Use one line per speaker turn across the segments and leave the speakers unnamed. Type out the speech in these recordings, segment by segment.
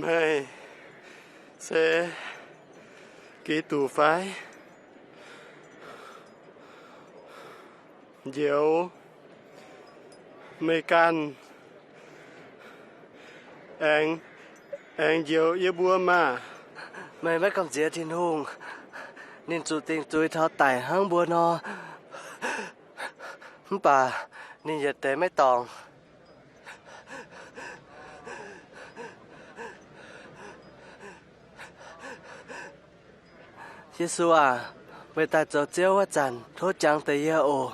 mày sẽ ký tù phái diệu mê can anh diệu yêu bùa mà
mày bắt con dĩa thiên hùng nên chủ tình tôi thao tải hang bùa no bà nên giờ tế mấy tòng Giê-xu à, mày ta cho chéo quá chắn, thốt chẳng tới giờ ổ.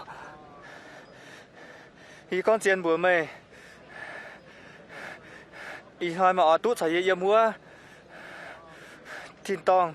Ý con tiền bữa mày. Ý thôi mà ở tút xảy yêu mua. Thiên tòng,